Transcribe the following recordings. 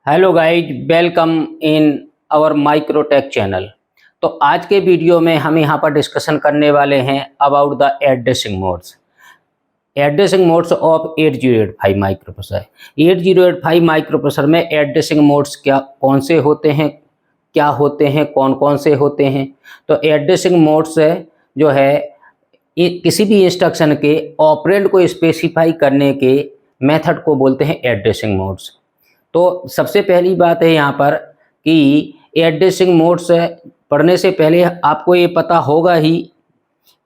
Hello guys, welcome in our Microtek channel. तो आज के वीडियो में हम यहाँ पर डिस्कशन करने वाले हैं about the addressing modes of 8085 microprocessor. 8085 microprocessor में एड्रेसिंग मोड्स कौन से होते हैं, क्या होते हैं, कौन कौन से होते हैं। तो एड्रेसिंग मोड्स जो है किसी भी इंस्ट्रक्शन के ऑपरेंड को स्पेसिफाई करने के मेथड को बोलते हैं एड्रेसिंग मोड्स। तो सबसे पहली बात है यहाँ पर कि एड्रेसिंग मोड्स पढ़ने से पहले आपको ये पता होगा ही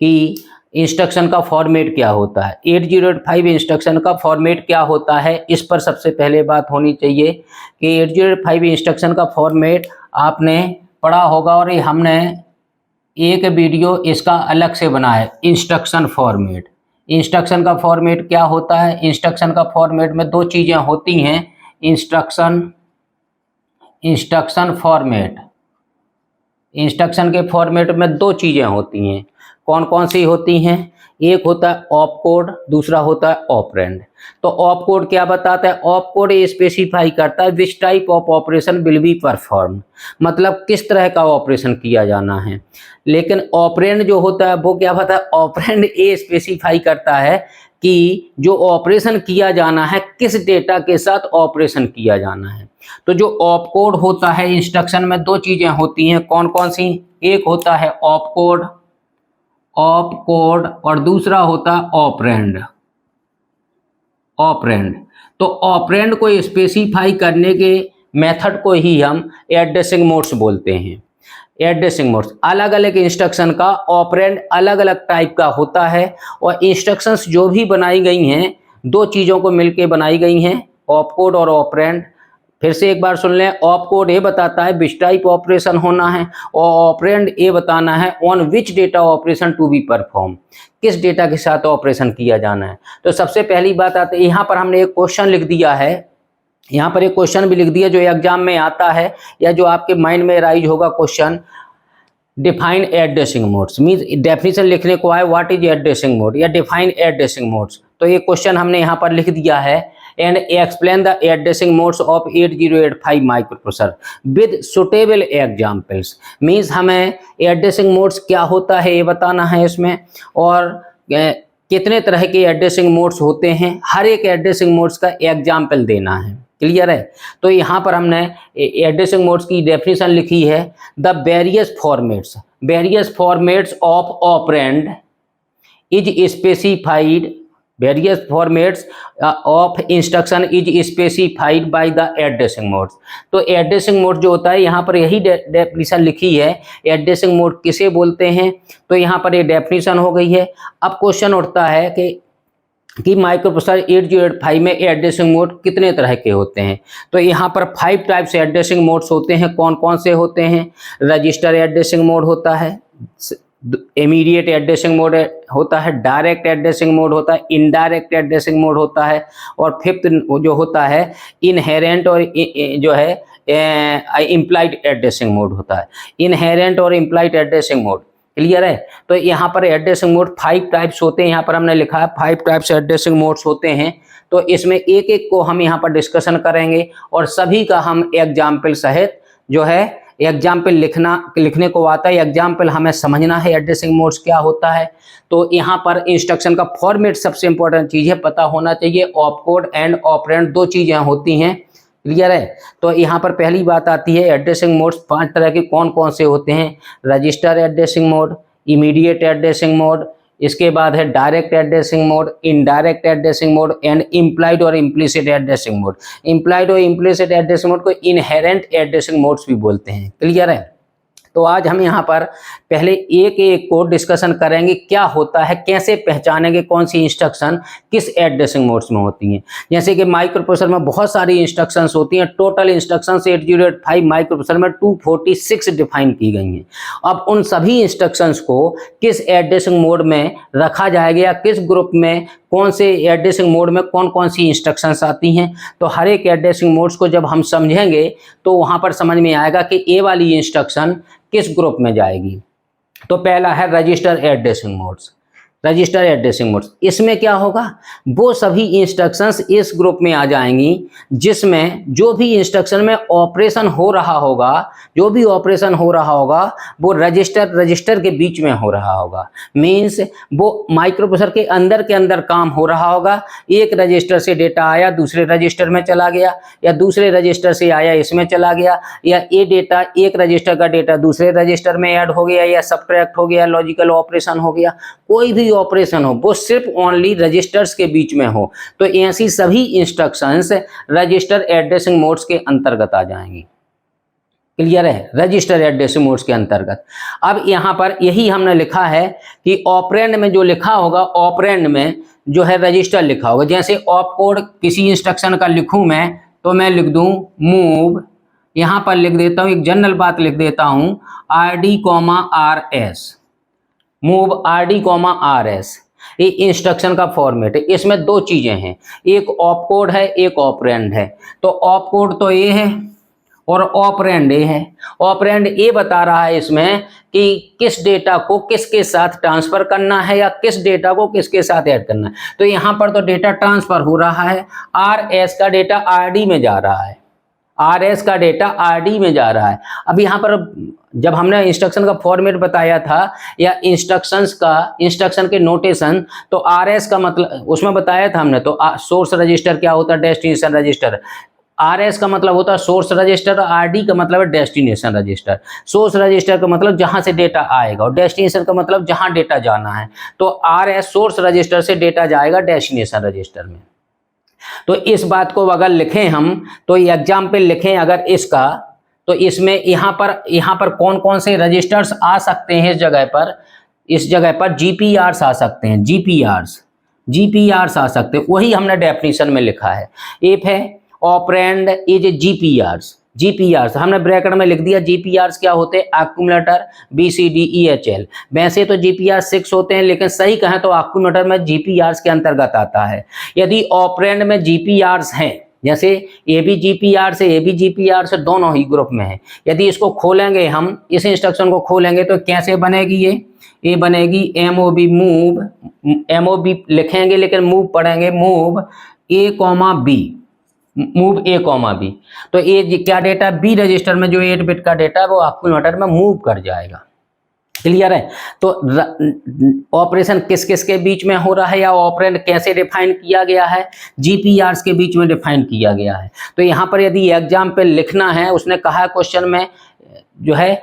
कि इंस्ट्रक्शन का फॉर्मेट क्या होता है। 8085 इंस्ट्रक्शन का फॉर्मेट क्या होता है, इस पर सबसे पहले बात होनी चाहिए कि 8085 इंस्ट्रक्शन का फॉर्मेट आपने पढ़ा होगा और ये हमने एक वीडियो इसका अलग से बनाया है, इंस्ट्रक्शन फॉर्मेट। इंस्ट्रक्शन का फॉर्मेट क्या होता है? इंस्ट्रक्शन का फॉर्मेट में दो चीज़ें होती हैं। इंस्ट्रक्शन के फॉर्मेट में दो चीज़ें होती हैं। कौन कौन सी होती हैं? एक होता है ऑप कोड, दूसरा होता है ऑपरेंड। तो ऑप कोड क्या बताता है? ऑप कोड ये स्पेसिफाई करता है which type of operation will be perform, मतलब किस तरह का ऑपरेशन किया जाना है। लेकिन ऑपरेंड जो होता है वो क्या बताता है? ऑपरेंड ये स्पेसिफाई करता है कि जो ऑपरेशन किया जाना है किस डेटा के साथ ऑपरेशन किया जाना है। तो जो ऑप कोड होता है, इंस्ट्रक्शन में दो चीज़ें होती हैं। कौन कौन सी? एक होता है ऑप कोड और दूसरा होता है ऑपरेंड। तो ऑपरेंड को स्पेसिफाई करने के मेथड को ही हम एड्रेसिंग मोड्स बोलते हैं। एड्रेसिंग मोड्स अलग अलग इंस्ट्रक्शन का ऑपरेंड अलग अलग टाइप का होता है और इंस्ट्रक्शंस जो भी बनाई गई हैं दो चीज़ों को मिलके बनाई गई हैं, ऑप कोड और ऑपरेंड। फिर से एक बार सुन लें, ऑप कोड ये बताता है विच टाइप ऑपरेशन होना है और ऑपरेंड ये बताना है on which data operation to be perform, किस डेटा के साथ ऑपरेशन किया जाना है। तो सबसे पहली बात आती है, यहाँ पर हमने एक क्वेश्चन लिख दिया है, यहाँ पर एक क्वेश्चन भी लिख दिया जो एग्जाम में आता है या जो आपके माइंड में राइज होगा question. Define addressing modes means definition लिखने को आए, व्हाट इज एड्रेसिंग मोड या डिफाइन एड्रेसिंग मोड्स। तो ये क्वेश्चन हमने यहाँ पर लिख दिया है and explain the addressing modes of 8085 microprocessor with suitable examples. Means हमें एड्रेसिंग मोड्स क्या होता है ये बताना है इसमें, और कितने तरह के एड्रेसिंग मोड्स होते हैं, हर एक एड्रेसिंग मोड्स का एग्जाम्पल देना है। क्लियर है? तो यहाँ पर हमने एड्रेसिंग मोड्स की डेफिनेशन लिखी है, the various formats of operand is specified, various formats of instruction is specified by the addressing modes. तो एड्रेसिंग मोड जो होता है यहाँ पर यही डेफिनेशन लिखी है, एड्रेसिंग मोड किसे बोलते हैं। तो यहाँ पर ये डेफिनेशन हो गई है। अब क्वेश्चन उठता है कि माइक्रोप्रोसेसर 8085 में एड्रेसिंग मोड कितने तरह के होते हैं। तो यहाँ पर 5 टाइप्स एड्रेसिंग मोड्स होते हैं। कौन कौन से होते हैं? रजिस्टर एड्रेसिंग मोड होता है, इमीडिएट एड्रेसिंग मोड होता है, डायरेक्ट एड्रेसिंग मोड होता है, इनडायरेक्ट एड्रेसिंग मोड होता है, और फिफ्थ जो होता है इनहेरेंट और जो है इम्प्लाइड एड्रेसिंग मोड होता है। इनहेरेंट और इम्प्लाइड एड्रेसिंग मोड क्लियर है? तो यहाँ पर एड्रेसिंग मोड 5 टाइप्स होते हैं। यहाँ पर हमने लिखा है 5 टाइप्स एड्रेसिंग मोड्स होते हैं। तो इसमें एक एक को हम यहाँ पर डिस्कशन करेंगे और सभी का हम एग्जाम्पल सहित जो है एग्जाम्पल लिखने को आता है, एग्जाम्पल हमें समझना है एड्रेसिंग मोड्स क्या होता है। तो यहाँ पर इंस्ट्रक्शन का फॉर्मेट सबसे इंपॉर्टेंट चीज़ है, पता होना चाहिए। ऑप कोड एंड ऑपरेंड दो चीज़ें होती हैं। क्लियर है? तो यहाँ पर पहली बात आती है एड्रेसिंग मोड्स 5 तरह के कौन कौन से होते हैं। Register addressing mode, immediate addressing mode, इसके बाद है direct addressing mode, indirect addressing mode and implied और इम्प्लिसिट एड्रेसिंग मोड। इम्प्लाइड और इम्प्लिसिट एड्रेसिंग मोड को इनहेरेंट एड्रेसिंग मोड्स भी बोलते हैं। क्लियर है? तो आज हम यहाँ पर पहले एक एक को डिस्कशन करेंगे, क्या होता है, कैसे पहचानेंगे कौन सी इंस्ट्रक्शन किस एड्रेसिंग मोड्स में होती हैं। जैसे कि माइक्रोप्रोसेसर में बहुत सारी इंस्ट्रक्शंस होती हैं। टोटल इंस्ट्रक्शंस 8085 माइक्रोप्रोसेसर में 246 डिफाइन की गई हैं। अब उन सभी इंस्ट्रक्शंस को किस एड्रेसिंग मोड में रखा जाएगा या किस ग्रुप में, कौन से एड्रेसिंग मोड में कौन कौन सी इंस्ट्रक्शंस आती हैं, तो हर एक एड्रेसिंग मोड्स को जब हम समझेंगे तो वहाँ पर समझ में आएगा कि ए वाली इंस्ट्रक्शन किस ग्रुप में जाएगी। तो पहला है register addressing modes. Register addressing modes. इसमें क्या होगा, वो सभी इंस्ट्रक्शंस इस ग्रुप में आ जाएंगी जिसमें जो भी इंस्ट्रक्शन में ऑपरेशन हो रहा होगा, जो भी ऑपरेशन हो रहा होगा वो रजिस्टर के बीच में हो रहा होगा। मीन्स वो माइक्रोप्रोसेसर के अंदर काम हो रहा होगा। एक रजिस्टर से डेटा आया दूसरे रजिस्टर में चला गया, या दूसरे रजिस्टर से आया इसमें चला गया, या ये डेटा एक रजिस्टर का डेटा दूसरे रजिस्टर में ऐड हो गया, या सब्ट्रैक्ट हो गया, लॉजिकल ऑपरेशन हो गया, कोई भी ऑपरेशन हो वो सिर्फ ओनली रजिस्टर्स के बीच में हो, तो ऐसी सभी इंस्ट्रक्शंस रजिस्टर एड्रेसिंग मोड्स के अंतर्गत आ जाएंगी। क्लियर है, रजिस्टर एड्रेसिंग मोड्स के अंतर्गत। अब यहाँ पर यही हमने लिखा है कि ऑपरेंड में जो लिखा होगा, ऑपरेंड में जो है रजिस्टर लिखा होगा। जैसे ऑप कोड किसी इंस्ट्रक्शन का लिखूं मैं, तो मैं लिख दूं मूव, यहाँ पर लिख देता हूँ, एक जनरल बात लिख देता हूँ RD, मूव RD, ये इंस्ट्रक्शन का फॉर्मेट है। इसमें दो चीजें हैं, एक ऑप कोड है, एक ऑपरेंड है। तो ऑप कोड तो ये है और ऑपरेंड ये है। ऑपरेंड ये बता रहा है इसमें कि किस डेटा को किसके साथ ट्रांसफर करना है या किस डेटा को किसके साथ ऐड करना है। तो यहाँ पर तो डेटा ट्रांसफर हो रहा है, RS का डेटा RD में जा रहा है, RS का डेटा RD में जा रहा है। अब यहाँ पर जब हमने इंस्ट्रक्शन का फॉर्मेट बताया था या इंस्ट्रक्शन के नोटेशन, तो RS का मतलब उसमें बताया था हमने, तो सोर्स रजिस्टर क्या होता है, डेस्टिनेशन रजिस्टर। RS का मतलब होता है सोर्स रजिस्टर, RD का मतलब है डेस्टिनेशन रजिस्टर। सोर्स रजिस्टर का मतलब जहां से डेटा आएगा और डेस्टिनेशन का मतलब जहां डेटा जाना है। तो RS सोर्स रजिस्टर से डेटा जाएगा डेस्टिनेशन रजिस्टर में। तो इस बात को अगर लिखें हम, तो एग्जाम्पल लिखें अगर इसका, तो इसमें यहाँ पर कौन कौन से रजिस्टर्स आ सकते हैं इस जगह पर GPRs आ सकते हैं, GPRs आ सकते हैं। वही हमने डेफिनेशन में लिखा है। एक है ऑपरेंड इज GPRs हमने ब्रैकेट में लिख दिया। GPRs क्या होते हैं, एक्यूमुलेटर BCDEHL। वैसे तो GPR 6 होते हैं, लेकिन सही कहें तो एक्यूमुलेटर में GPRs के अंतर्गत आता है। यदि ऑपरेंड में GPRs हैं, जैसे ये भी GPRs है, ये भी GPRs है, दोनों ही ग्रुप में है। यदि इसको खोलेंगे हम, इस इंस्ट्रक्शन को खोलेंगे तो कैसे बनेगी ये बनेगी MOV मूव, MOV लिखेंगे लेकिन मूव पढ़ेंगे, मूव A,B। तो ये क्या डेटा, B रजिस्टर में जो 8 बिट का डेटा है वो एक्यूमुलेटर में मूव कर जाएगा। क्लियर है। तो ऑपरेशन किस किस के बीच में हो रहा है या ऑपरेंड कैसे डिफाइन किया गया है, GPRs के बीच में डिफाइन किया गया है। तो यहाँ पर यदि एग्जाम्पल लिखना है, उसने कहा है क्वेश्चन में जो है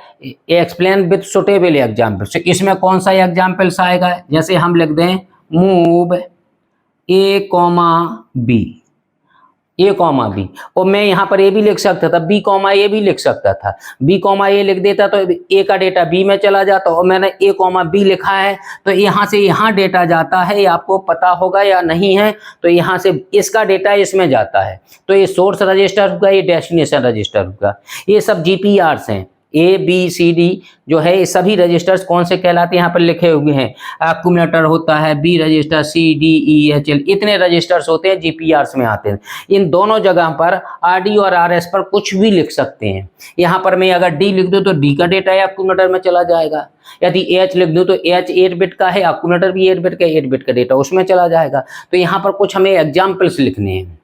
एक्सप्लेन विथ सुटेबल एग्जाम्पल, तो इसमें कौन सा एग्जाम्पल्स आएगा, जैसे हम लिख दें मूव A,B, और मैं यहाँ पर A भी लिख सकता था, B,A भी लिख सकता था। B,A लिख देता तो A का डेटा B में चला जाता, और मैंने A,B लिखा है तो यहाँ से यहाँ डेटा जाता है, ये आपको पता होगा या नहीं है। तो यहाँ से इसका डेटा इसमें जाता है, तो ये सोर्स रजिस्टर होगा, ये डेस्टिनेशन रजिस्टर होगा। ये सब GPRs हैं। ABCD जो है ये सभी रजिस्टर्स कौन से कहलाते हैं, यहाँ पर लिखे हुए हैं। एक्यूमुलेटर होता है, B रजिस्टर, CDEHL, इतने रजिस्टर्स होते हैं, GPRs में आते हैं। इन दोनों जगह पर RD और RS पर कुछ भी लिख सकते हैं। यहाँ पर मैं अगर D लिख दूँ तो D का डेटा एक्यूमुलेटर में चला जाएगा। यदि H लिख दूँ तो H 8 बिट का है, एक्यूमुलेटर भी 8 बिट का, 8 बिट का डेटा उसमें चला जाएगा। तो यहाँ पर कुछ हमें एग्जाम्पल्स लिखने हैं,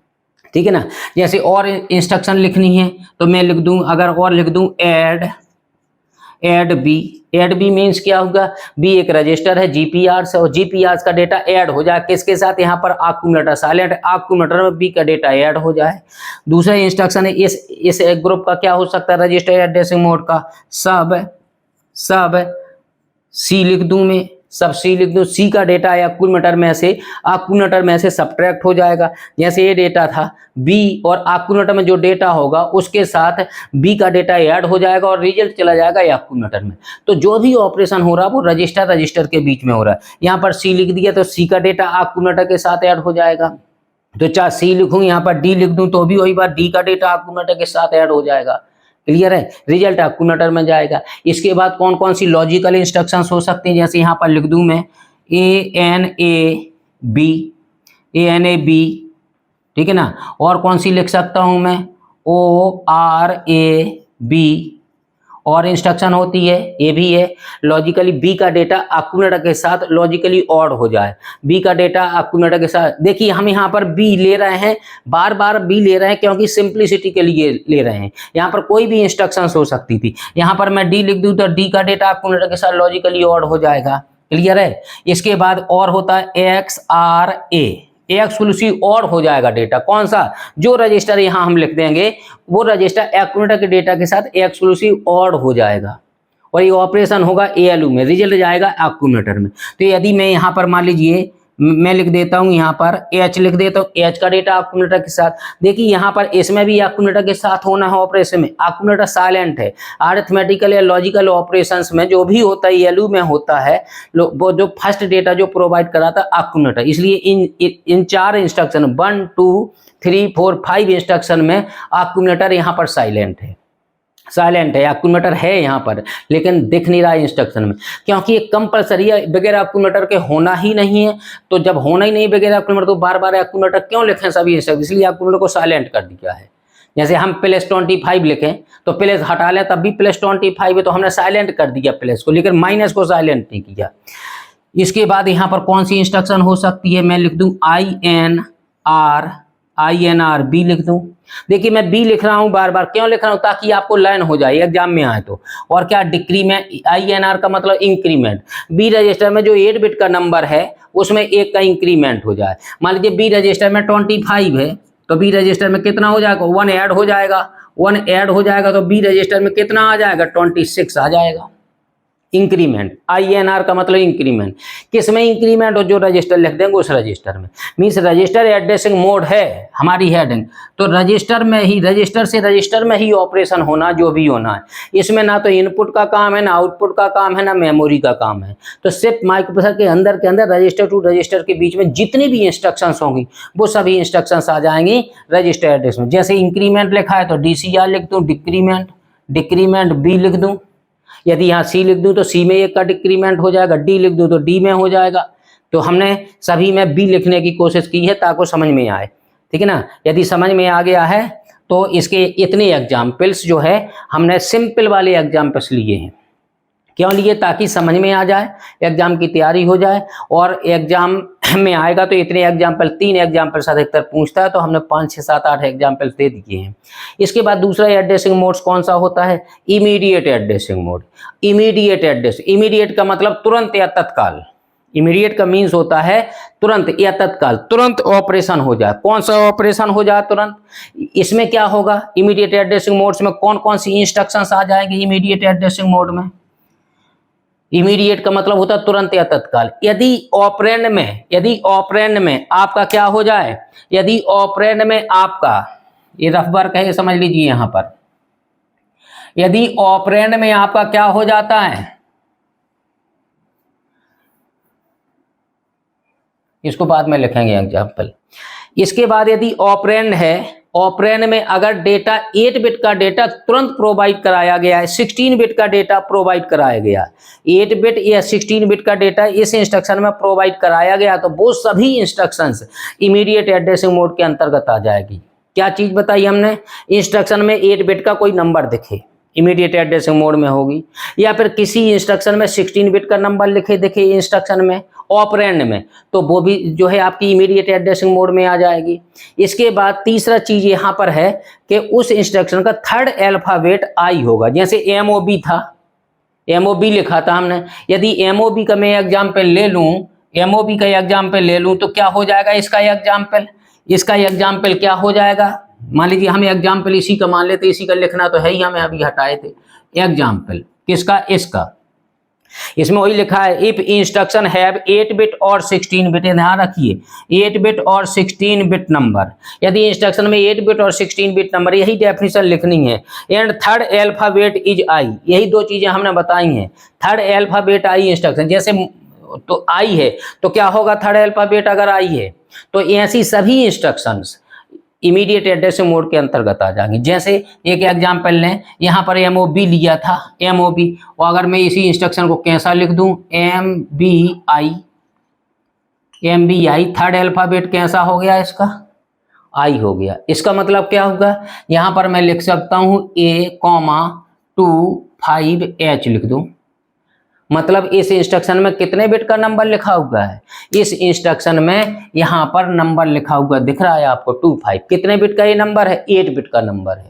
ठीक है ना। जैसे और इंस्ट्रक्शन लिखनी है तो मैं लिख दूं, अगर और लिख दूं ऐड बी मीन्स क्या होगा, बी एक रजिस्टर है GPRs, और GPRs का डेटा ऐड हो जाए किसके साथ, यहाँ पर एक्यूमुलेटर साइलेंट, एक्यूमुलेटर में बी का डेटा ऐड हो जाए। दूसरा इंस्ट्रक्शन है इस ग्रुप का क्या हो सकता है, रजिस्टर एड्रेसिंग मोड का सब C लिख दूं मैं, सब C लिख दूं। C का डेटा एक्यूमुलेटर में से सब्ट्रैक्ट हो जाएगा। जैसे ये डेटा था B, और एक्यूमुलेटर में जो डेटा होगा उसके साथ B का डेटा ऐड हो जाएगा और रिजल्ट चला जाएगा एक्यूमुलेटर में। तो जो भी ऑपरेशन हो रहा है वो रजिस्टर के बीच में हो रहा है। यहाँ पर C लिख दिया तो C का डेटा एक्यूमुलेटर के साथ ऐड हो जाएगा। तो चाहे C लिखूँ, यहाँ पर D लिख दूँ तो भी वही बात, D का डेटा एक्यूमुलेटर के साथ ऐड हो जाएगा। क्लियर है, रिजल्ट एक्यूमुलेटर में जाएगा। इसके बाद कौन कौन सी लॉजिकल इंस्ट्रक्शंस हो सकती हैं, जैसे यहाँ पर लिख दूं मैं ANAB, ठीक है ना। और कौन सी लिख सकता हूं मैं ORAB, और इंस्ट्रक्शन होती है, ये भी है लॉजिकली बी का डेटा अक्यूमुलेटर के साथ लॉजिकली ऑड हो जाए। बी का डेटा अक्यूमुलेटर के साथ, देखिए हम यहाँ पर बी ले रहे हैं, बार बार बी ले रहे हैं क्योंकि सिंप्लिसिटी के लिए ले रहे हैं। यहाँ पर कोई भी इंस्ट्रक्शंस हो सकती थी, यहाँ पर मैं डी लिख दूँ तो डी का डेटा अक्यूमुलेटर के साथ लॉजिकली ऑड हो जाएगा। क्लियर है। इसके बाद और होता है एक्स आर ए, एक्सक्लूसिव और हो जाएगा डेटा, कौन सा, जो रजिस्टर यहां हम लिख देंगे वो रजिस्टर एक्यूमुलेटर के डेटा के साथ एक्सक्लूसिव और हो जाएगा और ये ऑपरेशन होगा एएलयू में, रिजल्ट जाएगा एक्यूमुलेटर में। तो यदि मैं यहां पर मान लीजिए मैं लिख देता हूं, यहाँ पर एच लिख देता हूं, एच का डेटा एक्यूमुलेटर के साथ। देखिए यहाँ पर इसमें भी एक्यूमुलेटर के साथ होना है ऑपरेशन में, एक्यूमुलेटर साइलेंट है। अरिथमेटिकल या लॉजिकल ऑपरेशंस में जो भी होता है एएलयू में होता है, वो जो फर्स्ट डेटा जो प्रोवाइड कराता है एक्यूमुलेटर। इसलिए इन 4 इंस्ट्रक्शन 1 2 3 4 5 इंस्ट्रक्शन में एक्यूमुलेटर यहाँ पर साइलेंट है, एक्यूमुलेटर है यहाँ पर, लेकिन दिख नहीं रहा है इंस्ट्रक्शन में, क्योंकि ये कंपलसरी है, बगैर एक्यूमुलेटर के होना ही नहीं है। तो जब होना ही नहीं बगैर एक्यूमुलेटर तो बार बार एक्यूमुलेटर क्यों लिखें सभी इंस्ट्रक्शन, इसलिए एक्यूमुलेटर को साइलेंट कर दिया है। जैसे हम +25 लिखें तो प्लस हटा लें तब भी +25 है, तो हमने साइलेंट कर दिया प्लस को, लेकिन माइनस को साइलेंट नहीं किया। इसके बाद यहाँ पर कौन सी इंस्ट्रक्शन हो सकती है, मैं लिख दूँ INR बी लिख दूं। देखिए मैं बी लिख रहा हूं, बार बार क्यों लिख रहा हूं, ताकि आपको लाइन हो जाए एग्जाम में आए तो। और क्या डिक्रीमेंट, INR का मतलब इंक्रीमेंट, बी रजिस्टर में जो 8 बिट का नंबर है उसमें 1 का इंक्रीमेंट हो जाए। मान लीजिए बी रजिस्टर में 25 है तो बी रजिस्टर में कितना हो जाएगा, 1 ऐड हो जाएगा, 1 ऐड हो जाएगा तो बी रजिस्टर में कितना आ जाएगा, 26 आ जाएगा। इंक्रीमेंट, INR का मतलब इंक्रीमेंट, किसमें इंक्रीमेंट हो, जो रजिस्टर लिख देंगे उस रजिस्टर में। मीन्स रजिस्टर एड्रेसिंग मोड है हमारी हेडिंग, तो रजिस्टर में ही, रजिस्टर से रजिस्टर में ही ऑपरेशन होना जो भी होना है। इसमें ना तो इनपुट का काम है, ना आउटपुट का काम है, ना मेमोरी का काम है। तो सिर्फ माइक्रोप्रोसेसर के अंदर रजिस्टर टू रजिस्टर के बीच में जितनी भी इंस्ट्रक्शंस होंगी वो सभी इंस्ट्रक्शंस आ जाएंगी रजिस्टर एड्रेस में। जैसे इंक्रीमेंट लिखा है तो DCR लिख दूँ, डिक्रीमेंट B लिख दूँ। यदि यहाँ C लिख दूं तो C में 1 का डिक्रीमेंट हो जाएगा, D लिख दूं तो D में हो जाएगा। तो हमने सभी में B लिखने की कोशिश की है ताकि समझ में आए, ठीक है ना। यदि समझ में आ गया है तो इसके इतने एग्जाम्पल्स जो है हमने सिंपल वाले एग्जाम्पल्स लिए हैं। क्यों लिए, ताकि समझ में आ जाए, एग्जाम की तैयारी हो जाए। और एग्जाम में आएगा तो इतने एग्जाम्पल, 3 एग्जाम्पल्स अधिकतर पूछता है, तो हमने 5 6 7 8 एग्जाम्पल्स दे दिए हैं। इसके बाद दूसरा एड्रेसिंग मोड्स कौन सा होता है, इमीडिएट एड्रेसिंग मोड। इमीडिएट का मतलब तुरंत या तत्काल। इमीडिएट का मीन्स होता है तुरंत या तत्काल, तुरंत ऑपरेशन हो जाए। कौन सा ऑपरेशन हो जाए तुरंत, इसमें क्या होगा, इमीडिएट एड्रेसिंग मोड्स में कौन कौन सी इंस्ट्रक्शंस आ जाएंगे इमीडिएट एड्रेसिंग मोड में। इमीडिएट का मतलब होता है तुरंत या तत्काल। यदि ऑपरेंड में आपका क्या हो जाए, यदि ऑपरेंड में आपका, ये रफ वर्क है, समझ लीजिए यहां पर, यदि ऑपरेंड में आपका क्या हो जाता है, इसको बाद में लिखेंगे एग्जाम्पल। इसके बाद यदि ऑपरेंड है, ऑपरेंड में अगर डेटा 8 बिट का डेटा तुरंत प्रोवाइड कराया गया है, 16 बिट का डेटा प्रोवाइड कराया गया, 8 बिट या 16 बिट का डेटा इस इंस्ट्रक्शन में प्रोवाइड कराया गया, तो वो सभी इंस्ट्रक्शंस इमीडिएट एड्रेसिंग मोड के अंतर्गत आ जाएगी। क्या चीज बताई हमने, इंस्ट्रक्शन में 8 बिट का कोई नंबर दिखे इमीडिएट एड्रेसिंग मोड में होगी, या फिर किसी इंस्ट्रक्शन में 16 बिट का नंबर दिखे इंस्ट्रक्शन में ऑपरेंड में, तो वो भी जो है आपकी इमीडिएट एड्रेसिंग मोड में आ जाएगी। इसके बाद तीसरा चीज यहाँ पर है कि उस इंस्ट्रक्शन का 3rd अल्फाबेट I होगा। जैसे MOB था, MOB लिखा था हमने, यदि MOB का मैं एग्जाम्पल ले लूँ, तो क्या हो जाएगा इसका एग्जाम्पल क्या हो जाएगा। मान लीजिए हमें एग्जाम्पल इसी का मान लेते, इसी का लिखना तो है ही, हमें अभी हटाए थे एग्जाम्पल किसका, इसका। इसमें वही लिखा है, इफ इंस्ट्रक्शन हैव 8 बिट और 16 बिट, ध्यान रखिए 8 बिट और 16 बिट नंबर, यदि इंस्ट्रक्शन में 8 बिट और 16 बिट नंबर, यही डेफिनेशन लिखनी है। And 3rd alphabet is I, यही 2 चीजें हमने बताई हैं। 3rd अल्फाबेट I इंस्ट्रक्शन, जैसे तो I है तो क्या होगा, 3rd अल्फाबेट अगर I है तो ऐसी सभी इंस्ट्रक्शंस इमीडिएट एड्रेसिंग मोड के अंतर्गत आ जाएंगे। जैसे एक एग्जाम्पल लें, यहाँ पर MOB लिया था, MOB, और अगर मैं इसी इंस्ट्रक्शन को कैसा लिख दूं, MBI, 3rd अल्फाबेट कैसा हो गया इसका, I हो गया। इसका मतलब क्या होगा, यहाँ पर मैं लिख सकता हूँ A, 25H लिख दूं। मतलब इस इंस्ट्रक्शन में कितने बिट का नंबर लिखा हुआ है? इस इंस्ट्रक्शन में यहाँ पर नंबर लिखा हुआ दिख रहा है आपको 25। कितने बिट का ये नंबर है? 8 बिट का नंबर है।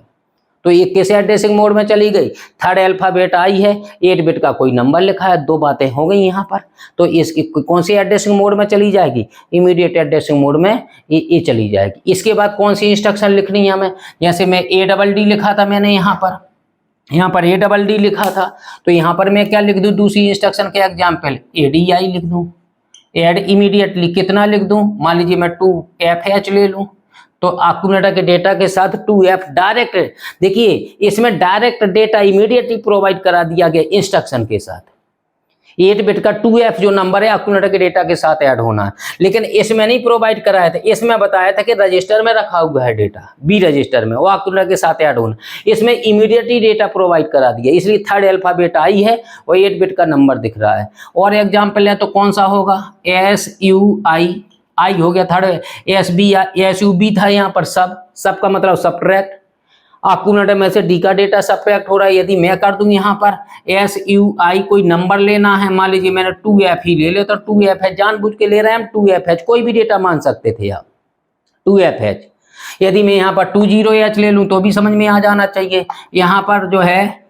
तो ये किस एड्रेसिंग मोड में चली गई? थर्ड अल्फाबेट आई है, 8 बिट का कोई नंबर लिखा है, दो बातें हो गई यहाँ पर। तो इसकी कौन सी एड्रेसिंग मोड में चली जाएगी? इमीडिएट एड्रेसिंग मोड में ये चली जाएगी। इसके बाद कौन सी इंस्ट्रक्शन लिखनी है हमें? जैसे मैं ADD लिखा था मैंने यहाँ पर ADD लिखा था, तो यहाँ पर मैं क्या लिख दूँ? दूसरी इंस्ट्रक्शन के एग्जाम्पल ADI लिख दूँ। एड इमीडिएटली कितना लिख दूँ? मान लीजिए मैं 2FH ले लूँ, तो एक्यूमुलेटर के डेटा के साथ 2F डायरेक्ट, देखिए इसमें डायरेक्ट डेटा इमीडिएटली प्रोवाइड करा दिया गया इंस्ट्रक्शन के साथ। 8 बिट का 2F जो नंबर है एक्यूमुलेटर के डेटा के साथ ऐड होना है, लेकिन इसमें नहीं प्रोवाइड कराया था। इसमें बताया था कि रजिस्टर में रखा हुआ है डेटा, बी रजिस्टर में, वो एक्यूमुलेटर के साथ ऐड होना। इसमें इमीडिएटली डेटा प्रोवाइड करा दिया, इसलिए थर्ड अल्फाबेट आई है और 8 बिट का नंबर दिख रहा है। और एग्जाम्पल है तो कौन सा होगा? SUI, आई हो गया थर्ड। SUB था यहाँ पर सब का मतलब सब्ट्रैक्ट। एक्यूमुलेटर में से डी का डेटा सब्ट्रैक्ट हो रहा है। यदि मैं कर दूं यहाँ पर SUI, कोई नंबर लेना है, मान लीजिए मैंने 2F ही ले लिया, तो 2F है, जानबूझ के ले रहे हैं हम 2FH, कोई भी डेटा मान सकते थे आप 2FH। यदि मैं यहाँ पर 20H ले लूँ तो भी समझ में आ जाना चाहिए। यहाँ पर जो है